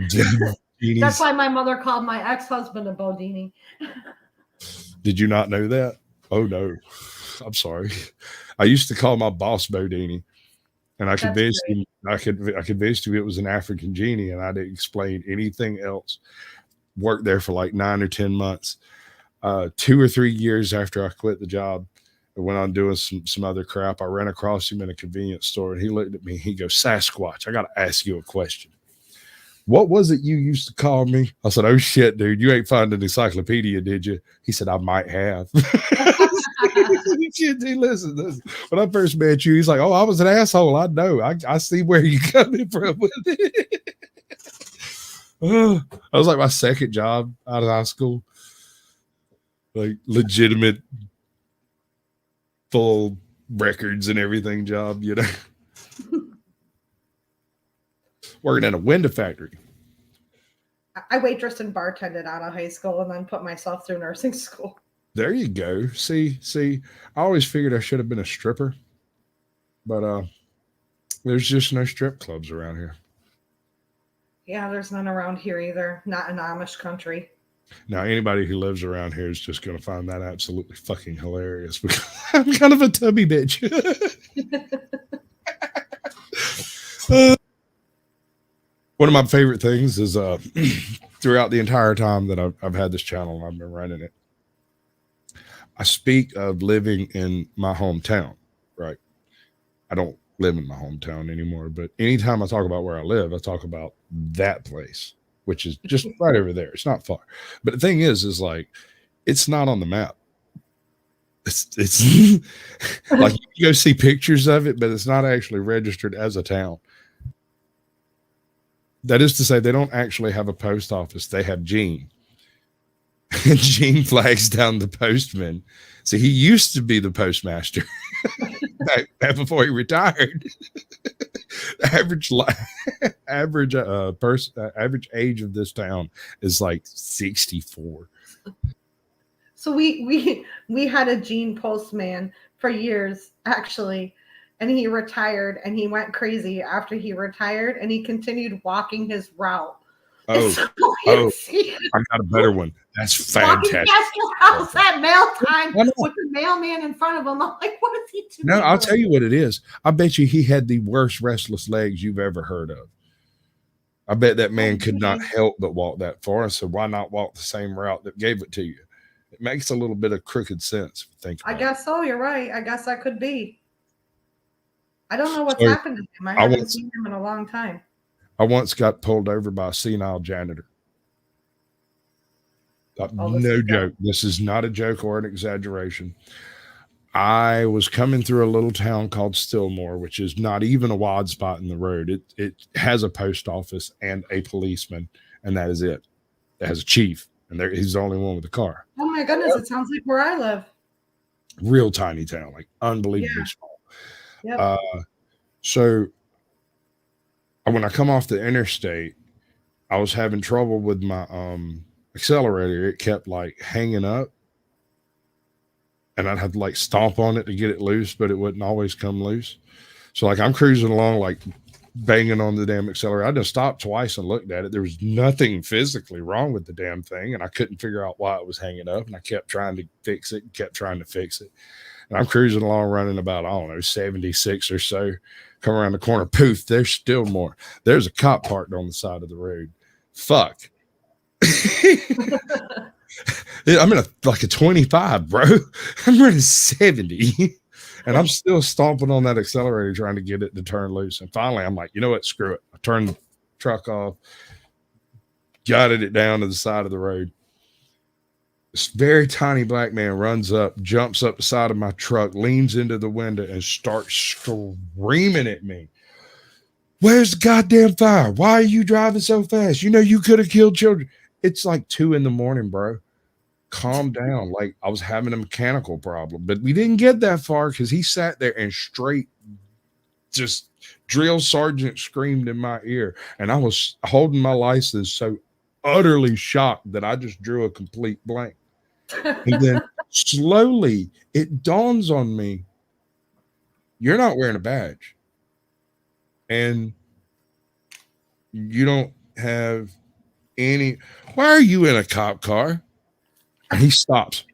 S1: devil genies.
S2: that's why my mother called my ex-husband a Bodini.
S1: Did you not know that? Oh no, I'm sorry. I used to call my boss Bodini, and I convinced him. I convinced him it was an African genie, and I didn't explain anything else. Worked there for like 9 or 10 months. 2 or 3 years after I quit the job and went on doing some other crap, I ran across him in a convenience store, and he looked at me. He goes, "Sasquatch, I got to ask you a question. What was it you used to call me?" I said, "Oh shit, dude, you ain't found an encyclopedia, did you?" He said, "I might have." Dude, listen. When I first met you, he's like, "Oh, I was an asshole. I know. I see where you coming from with it." That was like my second job out of high school, like legitimate, full records and everything job, you know. Working at a window factory.
S2: I waitressed and bartended out of high school and then put myself through nursing school.
S1: There you go. See, I always figured I should have been a stripper, but there's just no strip clubs around here.
S2: Yeah, there's none around here either. Not an Amish country.
S1: Now, anybody who lives around here is just going to find that absolutely fucking hilarious because I'm kind of a tubby bitch. One of my favorite things is throughout the entire time that I've had this channel and I've been running it, I speak of living in my hometown, right? I don't live in my hometown anymore, but anytime I talk about where I live, I talk about that place, which is just right over there. It's not far. But the thing is like, it's not on the map. It's like you go see pictures of it, but it's not actually registered as a town. That is to say, they don't actually have a post office. They have Gene. And Gene flags down the postman. See, he used to be the postmaster back before he retired. average age of this town is like 64.
S2: So we had a Gene postman for years, actually, and he retired and he went crazy after he retired and he continued walking his route.
S1: Oh, I got a better one. That's fantastic.
S2: Walking past your house at mail time with the mailman in front of him. I'm like, what is he doing?
S1: No, I'll tell you what it is. I bet you he had the worst restless legs you've ever heard of. I bet that man could not help but walk that far. So why not walk the same route that gave it to you? It makes a little bit of crooked sense. If you think about
S2: guess so. You're right. I guess that could be. I don't know what's happened to him. I haven't seen him in a long time.
S1: I once got pulled over by a senile janitor. No joke. This is not a joke or an exaggeration. I was coming through a little town called Stillmore, which is not even a wide spot in the road. It has a post office and a policeman, and that is it. It has a chief, and he's the only one with a car.
S2: Oh my goodness, it sounds like where I live.
S1: Real tiny town, like unbelievably small.
S2: Yep.
S1: So when I come off the interstate, I was having trouble with my accelerator. It kept like hanging up, and I'd have to like stomp on it to get it loose, but it wouldn't always come loose. So like I'm cruising along, like banging on the damn accelerator. I just stopped twice and looked at it. There was nothing physically wrong with the damn thing, and I couldn't figure out why it was hanging up, and I kept trying to fix it, and I'm cruising along running about, I don't know, 76 or so. Come around the corner, poof, there's still more. There's a cop parked on the side of the road. Fuck. I'm in like a 25, bro. I'm running 70. And I'm still stomping on that accelerator trying to get it to turn loose. And finally, I'm like, you know what? Screw it. I turned the truck off, guided it down to the side of the road. This very tiny black man runs up, jumps up the side of my truck, leans into the window, and starts screaming at me. Where's the goddamn fire? Why are you driving so fast? You know you could have killed children. It's like 2 a.m, bro. Calm down. Like I was having a mechanical problem, but we didn't get that far because he sat there and straight just drill sergeant screamed in my ear, and I was holding my license so utterly shocked that I just drew a complete blank. And then slowly it dawns on me, you're not wearing a badge, and you don't have any. Why are you in a cop car? And he stops.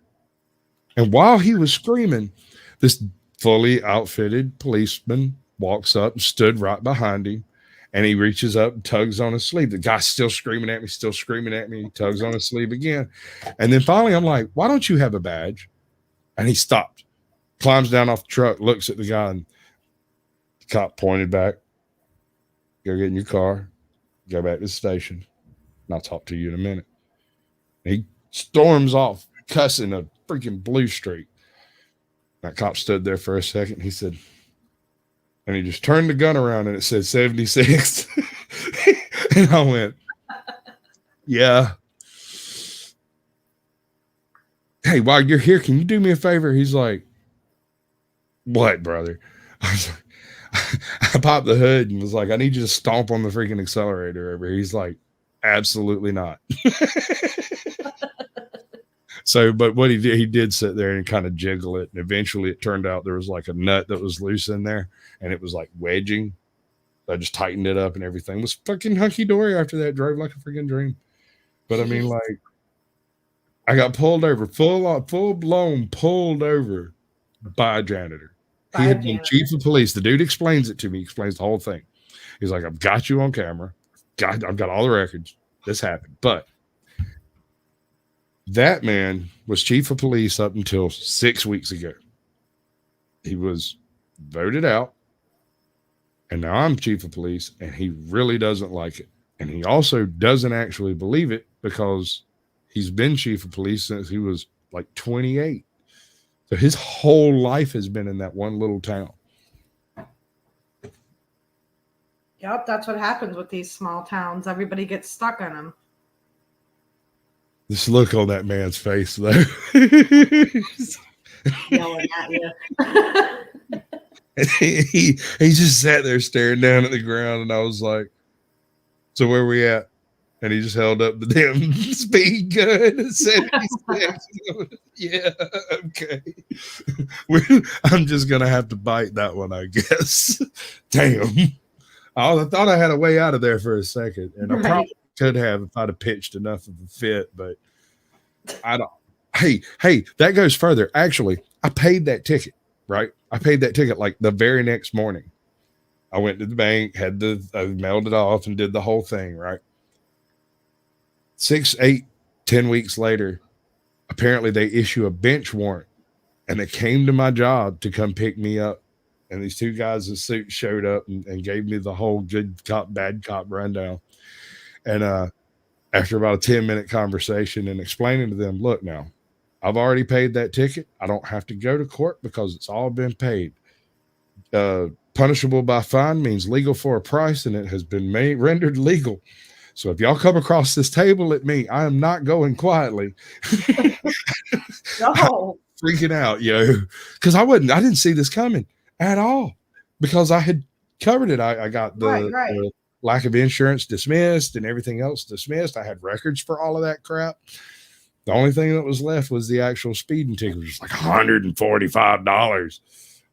S1: And while he was screaming, this fully outfitted policeman walks up and stood right behind him. And he reaches up and tugs on his sleeve. The guy's still screaming at me, still screaming at me. He tugs on his sleeve again. And then finally, I'm like, why don't you have a badge? And he stopped, climbs down off the truck, looks at the guy, and the cop pointed back. Go get in your car, go back to the station, and I'll talk to you in a minute. And he storms off, cussing a freaking blue streak. That cop stood there for a second. He said, and he just turned the gun around and it said 76. And I went, yeah. Hey, while you're here, can you do me a favor? He's like, what, brother? I was like, I popped the hood and was like, I need you to stomp on the freaking accelerator over here. He's like, absolutely not. So, but what he did sit there and kind of jiggle it. And eventually it turned out there was like a nut that was loose in there and it was like wedging. I just tightened it up and everything was fucking hunky dory after that. Drove like a freaking dream. But I mean, like, I got pulled over, full blown pulled over by a janitor. He had been chief of police. The dude explains it to me, explains the whole thing. He's like, I've got you on camera. I've got all the records. This happened. But that man was chief of police up until 6 weeks ago. He was voted out. And now I'm chief of police, and he really doesn't like it. And he also doesn't actually believe it because he's been chief of police since he was like 28. So his whole life has been in that one little town.
S2: Yep, that's what happens with these small towns. Everybody gets stuck in them.
S1: This look on that man's face, though.
S2: Yelling at you.
S1: And he just sat there staring down at the ground, and I was like, so where we at? And he just held up the damn speed gun and said, yeah, okay. I'm just going to have to bite that one, I guess. Damn. I thought I had a way out of there for a second, and I probably could have if I'd have pitched enough of a fit, but I don't. Hey, that goes further. Actually, I paid that ticket, right? I paid that ticket like the very next morning. I went to the bank, I mailed it off and did the whole thing, right? 6, 8, 10 weeks later, apparently they issue a bench warrant, and they came to my job to come pick me up. And these two guys in suits showed up and gave me the whole good cop, bad cop rundown. And after about a 10-minute conversation and explaining to them, look, now, I've already paid that ticket. I don't have to go to court because it's all been paid. Punishable by fine means legal for a price, and it has been rendered legal. So if y'all come across this table at me, I am not going quietly.
S2: No.
S1: Freaking out, because I didn't see this coming at all because I had covered it. I got the lack of insurance dismissed and everything else dismissed. I had records for all of that crap. The only thing that was left was the actual speeding ticket, which was like $145.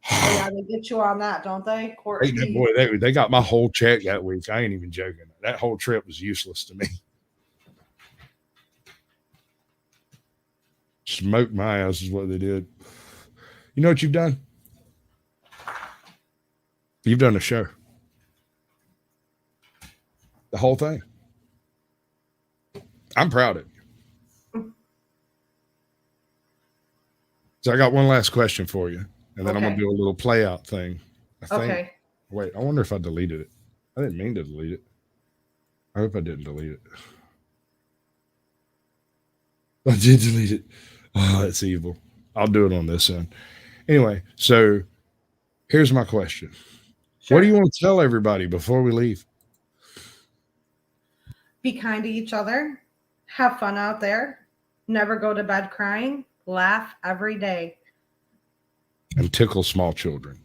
S2: Yeah, they get you on that, don't they?
S1: Boy, they got my whole check that week. I ain't even joking. That whole trip was useless to me. Smoked my ass is what they did. You know what you've done? You've done a show. The whole thing. I'm proud of you. So I got one last question for you, and then I'm going to do a little play out thing. Wait, I wonder if I deleted it. I didn't mean to delete it. I hope I didn't delete it. I did delete it. Oh, that's evil. I'll do it on this end. Anyway, so here's my question. What do you want to tell everybody before we leave?
S2: Be kind to each other. Have fun out there. Never go to bed crying. Laugh every day.
S1: And tickle small children.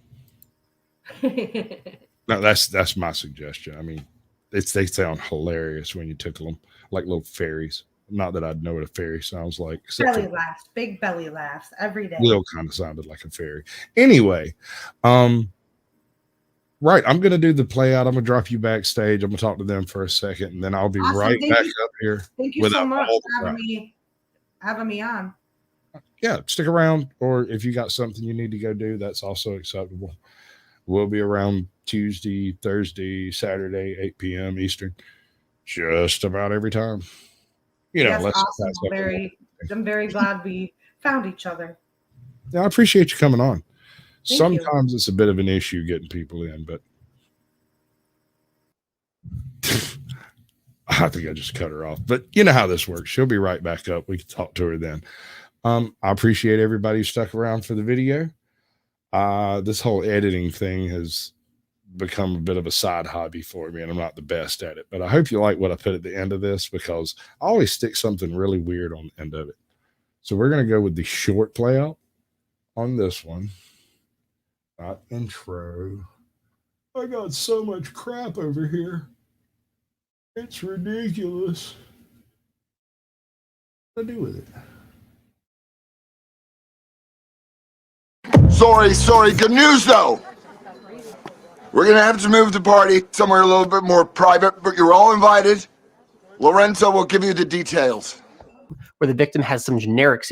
S1: No, that's my suggestion. I mean, they sound hilarious when you tickle them, like little fairies. Not that I'd know what a fairy sounds like.
S2: Belly laughs, big belly laughs every day.
S1: Will kind of sounded like a fairy. Anyway, right. I'm going to do the play out. I'm going to drop you backstage. I'm going to talk to them for a second, and then I'll be right back up here.
S2: Thank you so much for having me on.
S1: Yeah, stick around, or if you got something you need to go do, that's also acceptable. We'll be around Tuesday, Thursday, Saturday, 8 p.m. Eastern, just about every time. You know,
S2: yes, awesome. I'm very glad we found each other.
S1: Yeah, I appreciate you coming on.
S2: Thank
S1: Sometimes
S2: you.
S1: it's a bit of an issue getting people in, but I think I just cut her off. But you know how this works. She'll be right back up. We can talk to her then. I appreciate everybody who stuck around for the video. This whole editing thing has become a bit of a side hobby for me, and I'm not the best at it. But I hope you like what I put at the end of this, because I always stick something really weird on the end of it. So we're going to go with the short play out on this one. Not intro. I got so much crap over here. It's ridiculous. What do I do with it?
S4: Sorry. Good news, though. We're going to have to move the party somewhere a little bit more private, but you're all invited. Lorenzo will give you the details.
S3: Where the victim has some generics.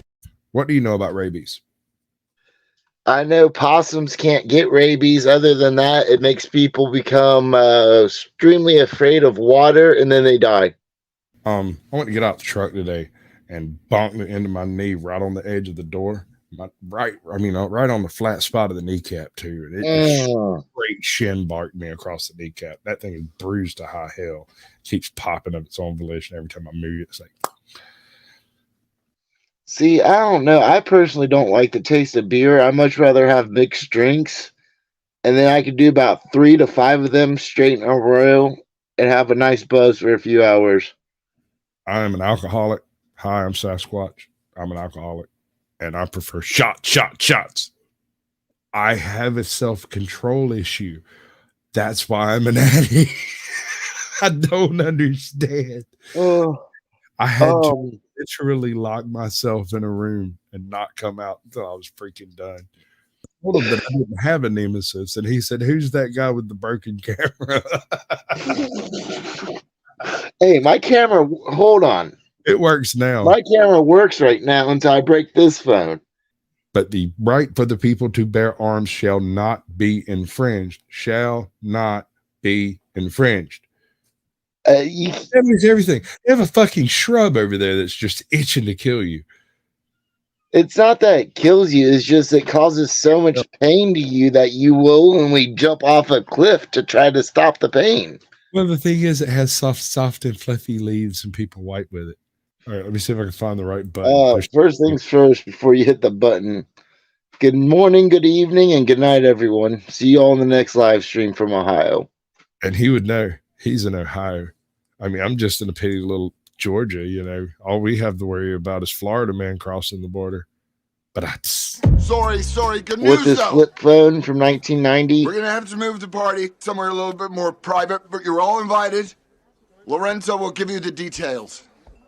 S1: What do you know about rabies?
S6: I know possums can't get rabies. Other than that, it makes people become extremely afraid of water, and then they die.
S1: I went to get out the truck today and bonked it into my knee right on the edge of the door. Right on the flat spot of the kneecap too. It just straight shin barked me across the kneecap. That thing is bruised to high hell. Keeps popping of its own volition every time I move it. It's like,
S6: see, I don't know. I personally don't like the taste of beer. I much rather have mixed drinks, and then I could do about 3 to 5 of them straight in a row and have a nice buzz for a few hours.
S1: I am an alcoholic. Hi, I'm Sasquatch. I'm an alcoholic, and I prefer shots. I have a self-control issue. That's why I'm an addict. I don't understand. I had to literally lock myself in a room and not come out until I was freaking done. I told him that I didn't have a nemesis, and he said, "Who's that guy with the broken camera?"
S6: Hey, my camera, hold on.
S1: It works now.
S6: My camera works right now until I break this phone.
S1: But the right for the people to bear arms shall not be infringed. Shall not be infringed. That means everything. They have a fucking shrub over there that's just itching to kill you.
S6: It's not that it kills you. It's just it causes so much pain to you that you will willingly jump off a cliff to try to stop the pain.
S1: Well, the thing is, it has soft and fluffy leaves, and people wipe with it. All right, let me see if I can find the right button.
S6: First things first, before you hit the button. Good morning, good evening, and good night, everyone. See you all in the next live stream from Ohio.
S1: And he would know. He's in Ohio. I mean, I'm just in a petty little Georgia, you know. All we have to worry about is Florida man crossing the border. But
S4: Sorry. Good news,
S6: with this
S4: though.
S6: flip phone from 1990.
S4: We're going to have to move the party somewhere a little bit more private, but you're all invited. Lorenzo will give you the details.